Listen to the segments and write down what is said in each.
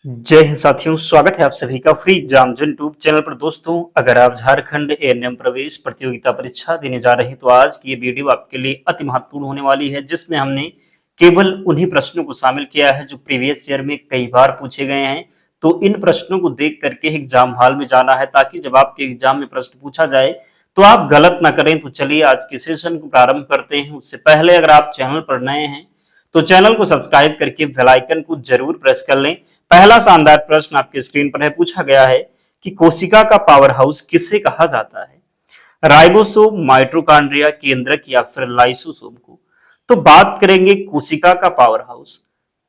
जय हिंद साथियों, स्वागत है आप सभी का फ्री एग्जाम यूट्यूब चैनल पर। दोस्तों, अगर आप झारखंड एएनएम प्रवेश प्रतियोगिता परीक्षा देने जा रहे हैं तो आज की ये वीडियो आपके लिए अति महत्वपूर्ण होने वाली है, जिसमें हमने केवल उन्हीं प्रश्नों को शामिल किया है जो प्रीवियस ईयर में कई बार पूछे गए हैं। तो इन प्रश्नों को देख करके एग्जाम हॉल में जाना है, ताकि जब आपके एग्जाम में प्रश्न पूछा जाए तो आप गलत ना करें। तो चलिए आज के सेशन को प्रारंभ करते हैं। उससे पहले अगर आप चैनल पर नए हैं तो चैनल को सब्सक्राइब करके बेल आइकन को जरूर प्रेस कर लें। पहला शानदार प्रश्न आपके स्क्रीन पर है। पूछा गया है कि कोशिका का पावर हाउस किसे कहा जाता है? राइबोसोम, माइटोकॉन्ड्रिया, केंद्रक या फिर लाइसोसोम को? तो बात करेंगे कोशिका का पावर हाउस,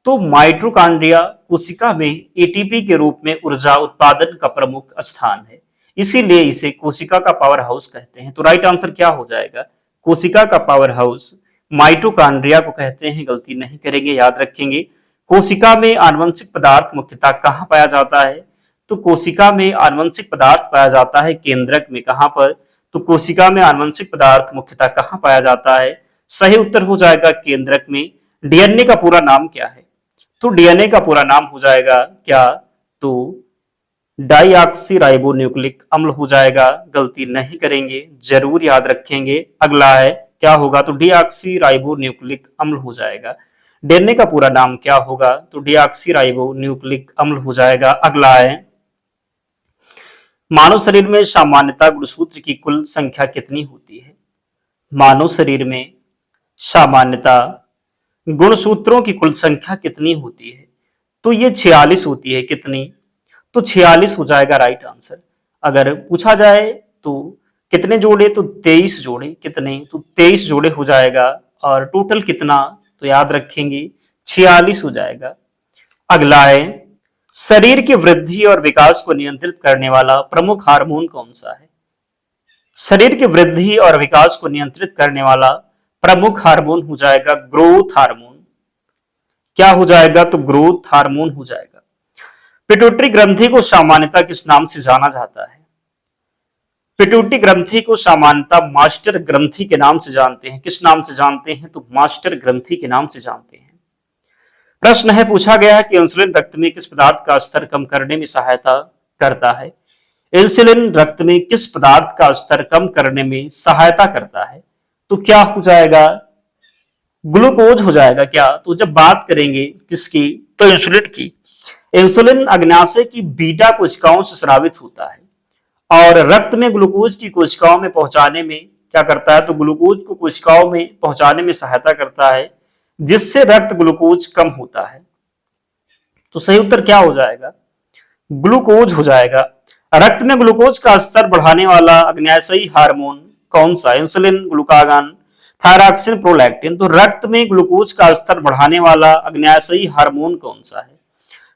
तो माइटोकॉन्ड्रिया कोशिका में एटीपी के रूप में ऊर्जा उत्पादन का प्रमुख स्थान है, इसीलिए इसे कोशिका का पावर हाउस कहते हैं। तो राइट आंसर क्या हो जाएगा? कोशिका का पावर हाउस माइटोकॉन्ड्रिया को कहते हैं। गलती नहीं करेंगे, याद रखेंगे। कोशिका में आनुवंशिक पदार्थ मुख्यतः कहाँ पाया जाता है? तो कोशिका में आनुवंशिक पदार्थ पाया जाता है केंद्रक में। कहां पर? तो कोशिका में आनुवंशिक पदार्थ मुख्यतः कहाँ पाया जाता है? सही उत्तर हो जाएगा केंद्रक में। डीएनए का पूरा नाम क्या है? तो डीएनए का पूरा नाम हो जाएगा क्या? तो डाईऑक्सीराइबोन्यूक्लिक अम्ल हो जाएगा। गलती नहीं करेंगे, जरूर याद रखेंगे। अगला है क्या होगा? तो डीऑक्सीराइबोन्यूक्लिक अम्ल हो जाएगा। डीएनए का पूरा नाम क्या होगा? तो डीऑक्सीराइबोन्यूक्लिक अम्ल हो जाएगा। अगला है मानव शरीर में सामान्यतः गुणसूत्र की कुल संख्या कितनी होती है? मानव शरीर में सामान्यतः गुणसूत्रों की कुल संख्या कितनी होती है? तो ये 46 होती है। कितनी? तो 46 हो जाएगा राइट आंसर। अगर पूछा जाए तो कितने जोड़े, तो 23 जोड़े। कितने? तो 23 जोड़े हो जाएगा। और टोटल कितना? तो याद रखेंगे 46 हो जाएगा। अगला है शरीर की वृद्धि और विकास को नियंत्रित करने वाला प्रमुख हार्मोन कौन सा है? शरीर की वृद्धि और विकास को नियंत्रित करने वाला प्रमुख हार्मोन हो जाएगा ग्रोथ हार्मोन। क्या हो जाएगा? तो ग्रोथ हार्मोन हो जाएगा। पिट्यूटरी ग्रंथि को सामान्यतः किस नाम से जाना जाता है? पिट्यूटरी ग्रंथि को सामान्यतः मास्टर ग्रंथि के नाम से जानते हैं। किस नाम से जानते हैं? तो मास्टर ग्रंथि के नाम से जानते हैं। प्रश्न है, पूछा गया है कि इंसुलिन रक्त में किस पदार्थ का स्तर कम करने में सहायता करता है? इंसुलिन रक्त में किस पदार्थ का स्तर कम करने में सहायता करता है? तो क्या हो जाएगा? ग्लूकोज हो जाएगा। क्या? तो जब बात करेंगे किसकी, तो इंसुलिन की। इंसुलिन अग्न्याशय की बीटा कोशिकाओं से स्रावित होता है और रक्त में ग्लूकोज की कोशिकाओं में पहुंचाने में क्या करता है? तो ग्लूकोज को कोशिकाओं में पहुंचाने में सहायता करता है, जिससे रक्त ग्लूकोज कम होता है। तो सही उत्तर क्या हो जाएगा? ग्लूकोज हो जाएगा। रक्त में ग्लूकोज का स्तर बढ़ाने वाला अग्न्याशयी हार्मोन कौन सा? Insulin, glucagon, thyroxine, prolactin. तो रक्त में ग्लूकोज का स्तर बढ़ाने वाला अग्न्याशयी हार्मोन कौन सा है?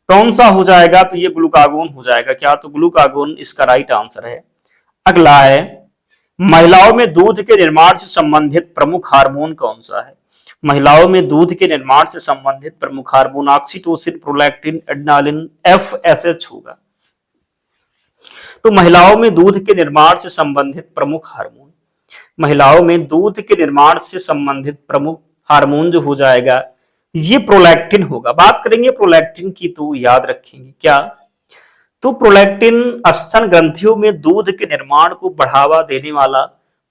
कौन सा हो जाएगा? तो ये ग्लूकागोन हो जाएगा। क्या? तो ग्लूकागोन इसका राइट आंसर है। अगला है महिलाओं में दूध के निर्माण से संबंधित प्रमुख हार्मोन कौन सा है? महिलाओं में दूध के निर्माण से संबंधित प्रमुख hormone oxytocin, prolactin, adrenaline, FSH होगा। तो महिलाओं में दूध के निर्माण से संबंधित प्रमुख हार्मोन, महिलाओं में दूध के निर्माण से संबंधित प्रमुख हार्मोन जो हो जाएगा ये प्रोलैक्टिन होगा। बात करेंगे प्रोलैक्टिन की तो याद रखेंगे क्या? तो प्रोलैक्टिन स्तन ग्रंथियों में दूध के निर्माण को बढ़ावा देने वाला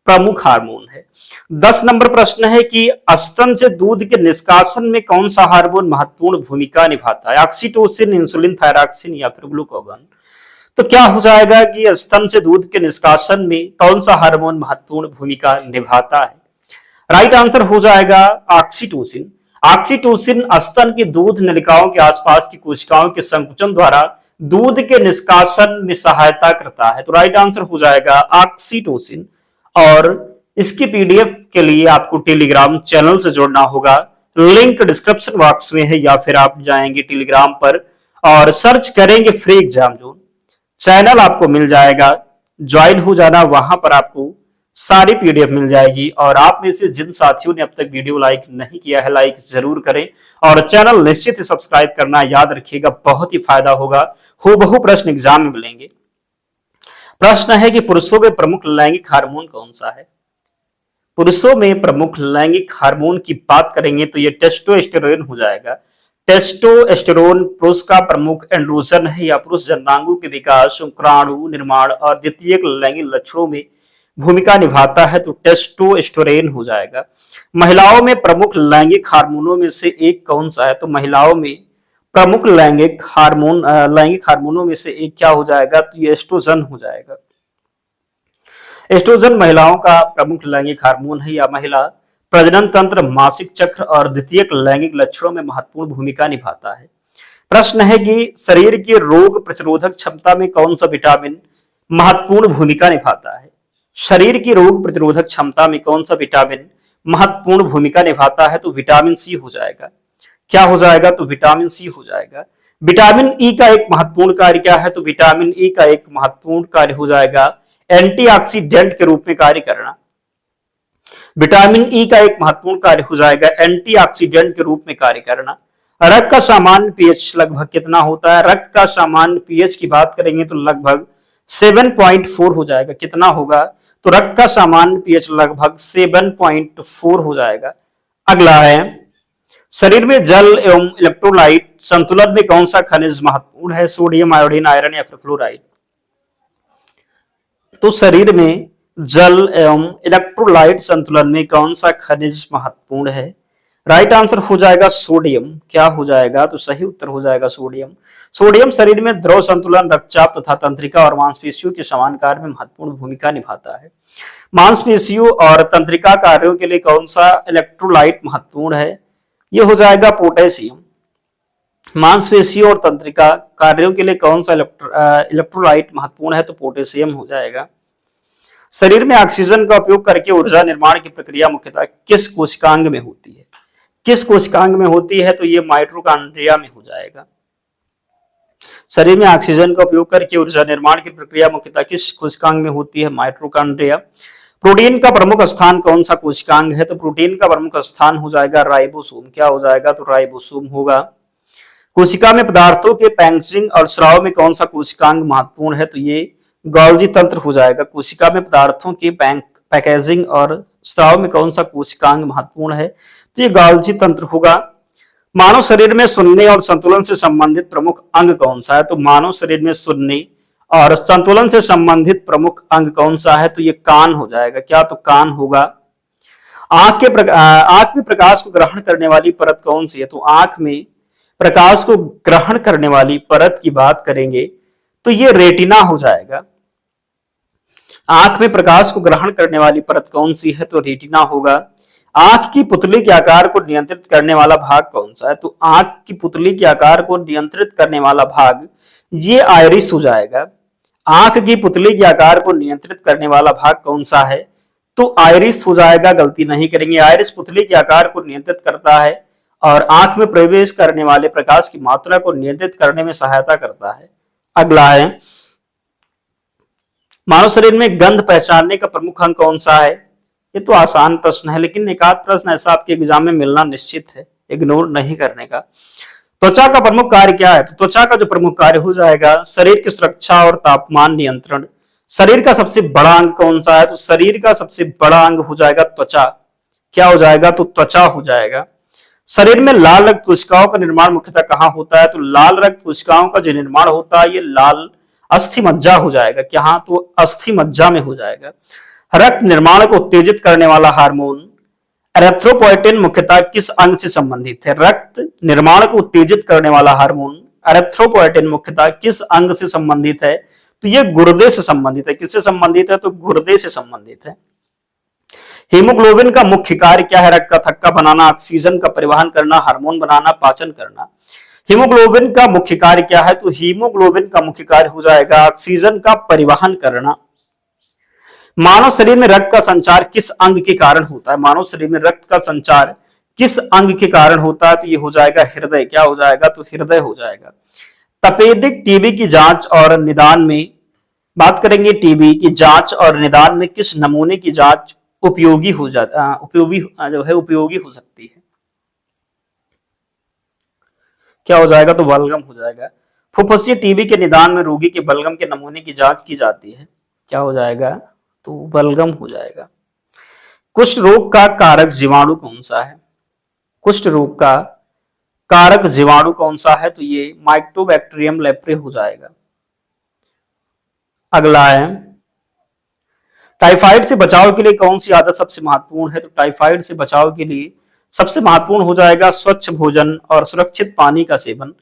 प्रमुख हार्मोन है। 10 नंबर प्रश्न है कि स्तन से दूध के निष्कासन में कौन सा हार्मोन महत्वपूर्ण भूमिका निभाता है? ऑक्सीटोसिन, इंसुलिन, थायरॉक्सिन या फिर ग्लूकागॉन। तो क्या हो जाएगा कि स्तन से दूध के निष्कासन में कौन सा हार्मोन महत्वपूर्ण भूमिका निभाता है? राइट आंसर हो जाएगा ऑक्सीटोसिन। ऑक्सीटोसिन स्तन की दूध नलिकाओं के आसपास की कोशिकाओं के संकुचन द्वारा दूध के निष्कासन में सहायता करता है। तो राइट आंसर हो जाएगा ऑक्सीटोसिन। और इसकी पीडीएफ के लिए आपको टेलीग्राम चैनल से जुड़ना होगा। लिंक डिस्क्रिप्शन बॉक्स में है, या फिर आप जाएंगे टेलीग्राम पर और सर्च करेंगे फ्री एग्जाम जोन, चैनल आपको मिल जाएगा। ज्वाइन हो जाना, वहां पर आपको सारी पीडीएफ मिल जाएगी। और आप में से जिन साथियों ने अब तक वीडियो लाइक नहीं किया है, लाइक जरूर करें और चैनल निश्चित ही सब्सक्राइब करना याद रखिएगा, बहुत ही फायदा होगा। हूबहू प्रश्न एग्जाम में मिलेंगे। प्रश्न है कि पुरुषों में प्रमुख लैंगिक हार्मोन कौन सा है? पुरुषों में प्रमुख लैंगिक हार्मोन की बात करेंगे तो ये टेस्टोस्टेरोन हो जाएगा। टेस्टोस्टेरोन पुरुष का प्रमुख एंड्रोजन है या पुरुष जननांगों के विकास, शुक्राणु निर्माण और द्वितीयक लैंगिक लक्षणों में भूमिका निभाता है, तो टेस्टोस्टेरोन हो जाएगा। महिलाओं में प्रमुख लैंगिक हार्मोनों में से एक कौन सा है? तो महिलाओं में प्रमुख लैंगिक हार्मोनों में से एक क्या हो जाएगा? तो ये एस्ट्रोजन हो जाएगा। एस्ट्रोजन महिलाओं का प्रमुख लैंगिक हार्मोन है या महिला प्रजनन तंत्र, मासिक चक्र और द्वितीयक लैंगिक लक्षणों में महत्वपूर्ण भूमिका निभाता है। प्रश्न है कि शरीर की रोग प्रतिरोधक क्षमता में कौन सा विटामिन महत्वपूर्ण भूमिका निभाता है? शरीर की रोग प्रतिरोधक क्षमता में कौन सा विटामिन महत्वपूर्ण भूमिका निभाता है? तो विटामिन सी हो जाएगा। क्या हो जाएगा? तो विटामिन सी हो जाएगा। विटामिन ई का एक महत्वपूर्ण कार्य क्या है? तो विटामिन ई का एक महत्वपूर्ण कार्य हो जाएगा एंटीऑक्सीडेंट के रूप में कार्य करना। विटामिन ई का एक महत्वपूर्ण कार्य हो जाएगा एंटीऑक्सीडेंट के रूप में कार्य करना। रक्त का सामान्य पीएच लगभग कितना होता है? रक्त का सामान्य पीएच की बात करेंगे तो लगभग 7.4 हो जाएगा। कितना होगा? तो रक्त का सामान्य पीएच लगभग 7.4 हो जाएगा। अगला है, शरीर में जल एवं इलेक्ट्रोलाइट संतुलन में कौन सा खनिज महत्वपूर्ण है? सोडियम, आयोडीन, आयरन या फिर फ्लोराइड? तो शरीर में जल एवं इलेक्ट्रोलाइट संतुलन में कौन सा खनिज महत्वपूर्ण है? राइट आंसर हो जाएगा सोडियम। क्या हो जाएगा? तो सही उत्तर हो जाएगा सोडियम। सोडियम शरीर में द्रव संतुलन, रक्तचाप तथा तंत्रिका और मांसपेशियों के समान कार्य में महत्वपूर्ण भूमिका निभाता है। मांसपेशियों और तंत्रिका कार्यों के लिए कौन सा इलेक्ट्रोलाइट महत्वपूर्ण है? यह हो जाएगा पोटेशियम। मांसपेशियों और तंत्रिका कार्यों के लिए कौन सा इलेक्ट्रोलाइट महत्वपूर्ण है? तो पोटेशियम हो जाएगा। शरीर में ऑक्सीजन का उपयोग करके ऊर्जा निर्माण की प्रक्रिया मुख्यतः किस कोशिकांग में होती है? किस कोशिकांग में होती है? तो ये माइटोकॉन्ड्रिया में हो जाएगा। शरीर में ऑक्सीजन का उपयोग करके ऊर्जा निर्माण की प्रक्रिया मुख्यतः किस कोशिकांग में होती है? माइटोकॉन्ड्रिया। प्रोटीन का प्रमुख स्थान कौन सा कोशिकांग है? तो प्रोटीन का प्रमुख स्थान हो जाएगा राइबोसोम। क्या हो जाएगा? तो राइबोसोम होगा। कोशिका में पदार्थों के पैकेजिंग और स्राव में कौन सा कोशिकांग महत्वपूर्ण है? तो ये गोल्जी तंत्र हो जाएगा। कोशिका में पदार्थों की पैकेजिंग और स्राव में कौन सा कोशिकांग महत्वपूर्ण है? तो ये गोल्जी तंत्र होगा। मानव शरीर में सुनने और संतुलन से संबंधित प्रमुख अंग कौन सा है? तो मानव शरीर में सुनने और संतुलन से संबंधित प्रमुख अंग कौन सा है? तो ये कान हो जाएगा। क्या? तो कान होगा। आंख में प्रकाश को ग्रहण करने वाली परत कौन सी है? तो आंख में प्रकाश को ग्रहण करने वाली परत की बात करेंगे तो ये रेटिना हो जाएगा। आंख में प्रकाश को ग्रहण करने वाली परत कौन सी है? तो रेटिना होगा। आंख की पुतली के आकार को नियंत्रित करने वाला भाग कौन सा है? तो आंख की पुतली के आकार को नियंत्रित करने वाला भाग ये आइरिस हो जाएगा। आंख की पुतली के आकार को नियंत्रित करने वाला भाग कौन सा है? तो आइरिस हो जाएगा। गलती नहीं करेंगे। आइरिस पुतली के आकार को नियंत्रित करता है और आंख में प्रवेश करने वाले प्रकाश की मात्रा को नियंत्रित करने में सहायता करता है। अगला है, मानव शरीर में गंध पहचानने का प्रमुख अंग कौन सा है? ये तो आसान प्रश्न है, लेकिन एक आध प्रश्न ऐसा आपके एग्जाम में मिलना निश्चित है, इग्नोर नहीं करने का। त्वचा का प्रमुख कार्य क्या है? तो त्वचा का जो प्रमुख कार्य हो जाएगा शरीर की सुरक्षा और तापमान नियंत्रण। शरीर का सबसे बड़ा अंग कौन सा है? तो शरीर का सबसे बड़ा अंग हो जाएगा त्वचा। क्या हो जाएगा? तो त्वचा हो जाएगा। शरीर में लाल रक्त कोशिकाओं का निर्माण मुख्यतः कहाँ होता है? तो लाल रक्त कोशिकाओं का जो निर्माण होता है ये लाल अस्थि मज्जा हो जाएगा। क्या? तो अस्थि मज्जा में हो जाएगा। रक्त निर्माण को उत्तेजित करने वाला हार्मोन एरिथ्रोपोएटिन मुख्यतः किस अंग से संबंधित है? रक्त निर्माण को उत्तेजित करने वाला हार्मोन एरिथ्रोपोएटिन मुख्यतः किस अंग से संबंधित है? तो ये गुर्दे से संबंधित है। किससे संबंधित है? तो गुर्दे से संबंधित है। हीमोग्लोबिन का मुख्य कार्य क्या है? रक्त का थक्का बनाना, ऑक्सीजन का परिवहन करना, हार्मोन बनाना, पाचन करना। हीमोग्लोबिन का मुख्य कार्य क्या है? तो हीमोग्लोबिन का मुख्य कार्य हो जाएगा ऑक्सीजन का परिवहन करना। मानव शरीर में रक्त का संचार किस अंग के कारण होता है? मानव शरीर में रक्त का संचार किस अंग के कारण होता है? तो ये हो जाएगा हृदय। क्या हो जाएगा? तो हृदय हो जाएगा। तपेदिक टीबी की जांच और निदान में बात करेंगे। टीबी की जांच और निदान में किस नमूने की जांच उपयोगी हो सकती है? क्या हो जाएगा? तो बलगम हो जाएगा। फुफ्फुसीय टीबी के निदान में रोगी के बलगम के नमूने की जांच की जाती है। क्या हो जाएगा? तो बलगम हो जाएगा। कुष्ठ रोग का कारक जीवाणु कौन सा है? कुष्ठ रोग का कारक जीवाणु कौन सा है? तो ये माइक्रोबैक्टीरियम लेप्रे हो जाएगा। अगला है, टाइफाइड से बचाव के लिए कौन सी आदत सबसे महत्वपूर्ण है? तो टाइफाइड से बचाव के लिए सबसे महत्वपूर्ण हो जाएगा स्वच्छ भोजन और सुरक्षित पानी का सेवन।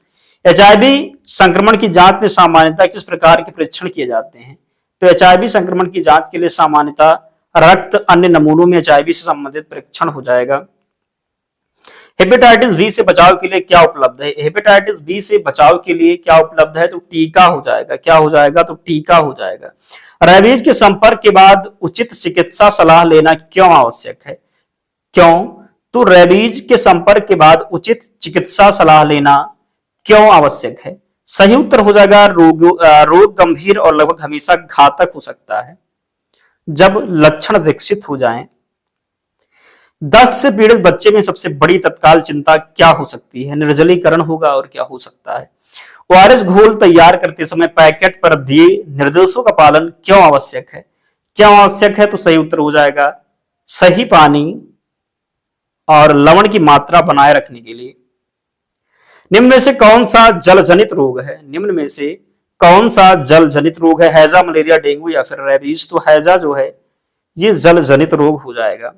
एचआईवी संक्रमण की जांच में सामान्यतः किस प्रकार के परीक्षण किए जाते हैं? तो एचआईवी संक्रमण की जांच के लिए सामान्यतः रक्त, अन्य नमूनों में एचआईवी से संबंधित परीक्षण हो जाएगा। हेपेटाइटिस बी से बचाव के लिए क्या उपलब्ध है? हेपेटाइटिस बी से बचाव के लिए क्या उपलब्ध है? तो टीका हो जाएगा। क्या हो जाएगा? तो टीका हो जाएगा। रेबीज के संपर्क के बाद उचित चिकित्सा सलाह लेना क्यों आवश्यक है? क्यों? तो रेबीज के संपर्क के बाद उचित चिकित्सा सलाह लेना क्यों आवश्यक है? सही उत्तर हो जाएगा रोग गंभीर और लगभग हमेशा घातक हो सकता है जब लक्षण विकसित हो जाएं। दस्त से पीड़ित बच्चे में सबसे बड़ी तत्काल चिंता क्या हो सकती है? निर्जलीकरण होगा। और क्या हो सकता है? ओआरएस घोल तैयार करते समय पैकेट पर दिए निर्देशों का पालन क्यों आवश्यक है? क्यों आवश्यक है? तो सही उत्तर हो जाएगा सही पानी और लवण की मात्रा बनाए रखने के लिए। निम्न में से कौन सा जलजनित रोग है? निम्न में से कौन सा जलजनित रोग है? हैजा, मलेरिया, डेंगू या फिर रेबीज? तो हैजा जो है ये जलजनित रोग हो जाएगा।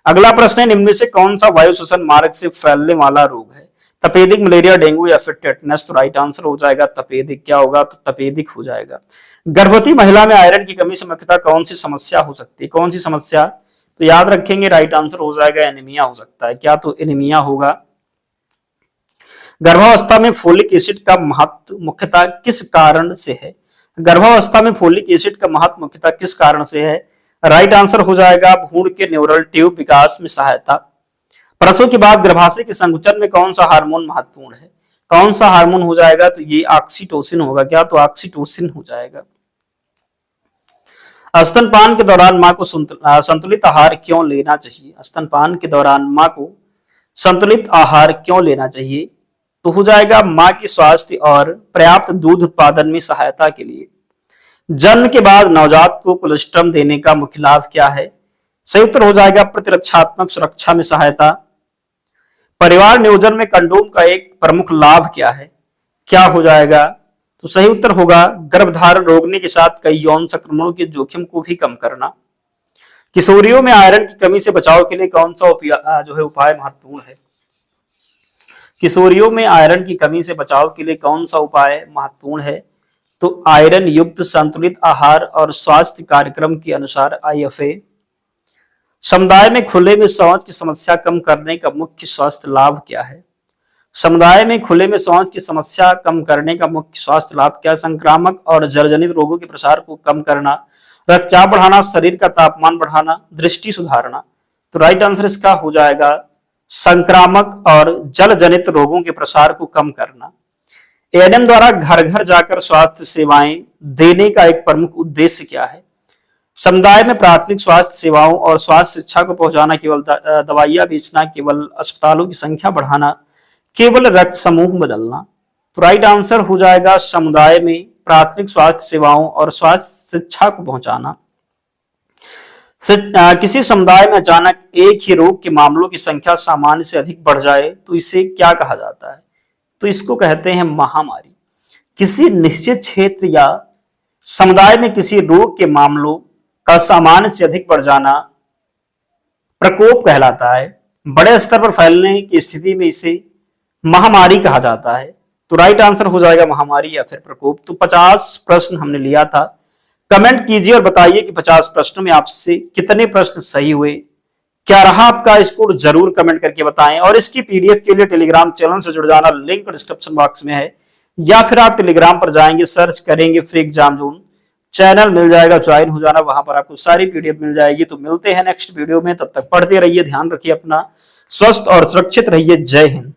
अगला प्रश्न है, निम्न में से कौन सा वायु श्वसन मार्ग से फैलने वाला रोग है? तपेदिक, मलेरिया, डेंगू या फिर टेटनस? तो राइट आंसर हो जाएगा तपेदिक। क्या होगा? तो तपेदिक हो जाएगा। गर्भवती महिला में आयरन की कमी से मुख्यतः कौन सी समस्या हो सकती है? कौन सी समस्या? तो याद रखेंगे राइट आंसर हो जाएगा एनीमिया हो सकता है। क्या? तो एनीमिया होगा। गर्भावस्था में फोलिक एसिड का महत्व मुख्यतः किस कारण से है? गर्भावस्था में फोलिक एसिड का महत्व मुख्यतः किस कारण से है? राइट आंसर हो जाएगा भ्रूण के न्यूरल ट्यूब विकास में सहायता। प्रसव के बाद गर्भाशय के संकुचन में कौन सा हार्मोन महत्वपूर्ण है? कौन सा हार्मोन हो जाएगा? तो ये ऑक्सीटोसिन होगा। क्या? तो ऑक्सीटोसिन हो जाएगा। स्तनपान के दौरान मां को संतुलित आहार क्यों लेना चाहिए? स्तनपान के दौरान मां को संतुलित आहार क्यों लेना चाहिए? तो हो जाएगा मां की स्वास्थ्य और पर्याप्त दूध उत्पादन में सहायता के लिए। जन्म के बाद नवजात को कोलेस्ट्रम देने का मुख्य लाभ क्या है? सही उत्तर हो जाएगा प्रतिरक्षात्मक सुरक्षा में सहायता। परिवार नियोजन में कंडोम का एक प्रमुख लाभ क्या है? क्या हो जाएगा? तो सही उत्तर होगा गर्भधारण रोकने के साथ कई यौन संक्रमणों के जोखिम को भी कम करना। किशोरियों में आयरन की कमी से बचाव के लिए कौन सा उपाय महत्वपूर्ण है? किशोरियों में आयरन की कमी से बचाव के लिए कौन सा उपाय महत्वपूर्ण है? तो आयरन युक्त संतुलित आहार और स्वास्थ्य कार्यक्रम के अनुसार आईएफए। समुदाय में खुले में शौच की समस्या कम करने का मुख्य स्वास्थ्य लाभ क्या है? समुदाय में खुले में शौच की समस्या कम करने का मुख्य स्वास्थ्य लाभ क्या? संक्रामक और जलजनित रोगों के प्रसार को कम करना, रक्तचाप बढ़ाना, शरीर का तापमान बढ़ाना, दृष्टि सुधारना। तो राइट आंसर इसका हो जाएगा संक्रामक और जलजनित रोगों के प्रसार को कम करना। एएनएम द्वारा घर घर जाकर स्वास्थ्य सेवाएं देने का एक प्रमुख उद्देश्य क्या है? समुदाय में प्राथमिक स्वास्थ्य सेवाओं और स्वास्थ्य शिक्षा को पहुंचाना, केवल दवाइयां बेचना, केवल अस्पतालों की संख्या बढ़ाना, केवल रक्त समूह बदलना। तो राइट आंसर हो जाएगा समुदाय में प्राथमिक स्वास्थ्य सेवाओं और स्वास्थ्य शिक्षा को पहुंचाना। किसी समुदाय में अचानक एक ही रोग के मामलों की संख्या सामान्य से अधिक बढ़ जाए तो इसे क्या कहा जाता है? तो इसको कहते हैं महामारी। किसी निश्चित क्षेत्र या समुदाय में किसी रोग के मामलों का सामान्य से अधिक बढ़ जाना प्रकोप कहलाता है। बड़े स्तर पर फैलने की स्थिति में इसे महामारी कहा जाता है। तो राइट आंसर हो जाएगा महामारी या फिर प्रकोप। तो 50 प्रश्न हमने लिया था। कमेंट कीजिए और बताइए कि 50 प्रश्नों में आपसे कितने प्रश्न सही हुए। क्या रहा आपका स्कोर? जरूर कमेंट करके बताएं। और इसकी पीडीएफ के लिए टेलीग्राम चैनल से जुड़ जाना लिंक डिस्क्रिप्शन बॉक्स में है, या फिर आप टेलीग्राम पर जाएंगे, सर्च करेंगे फ्री एग्जाम जोन, चैनल मिल जाएगा, ज्वाइन हो जाना, वहां पर आपको सारी पीडीएफ मिल जाएगी। तो मिलते हैं नेक्स्ट वीडियो में, तब तक पढ़ते रहिए, ध्यान रखिए अपना, स्वस्थ और सुरक्षित रहिए। जय हिंद।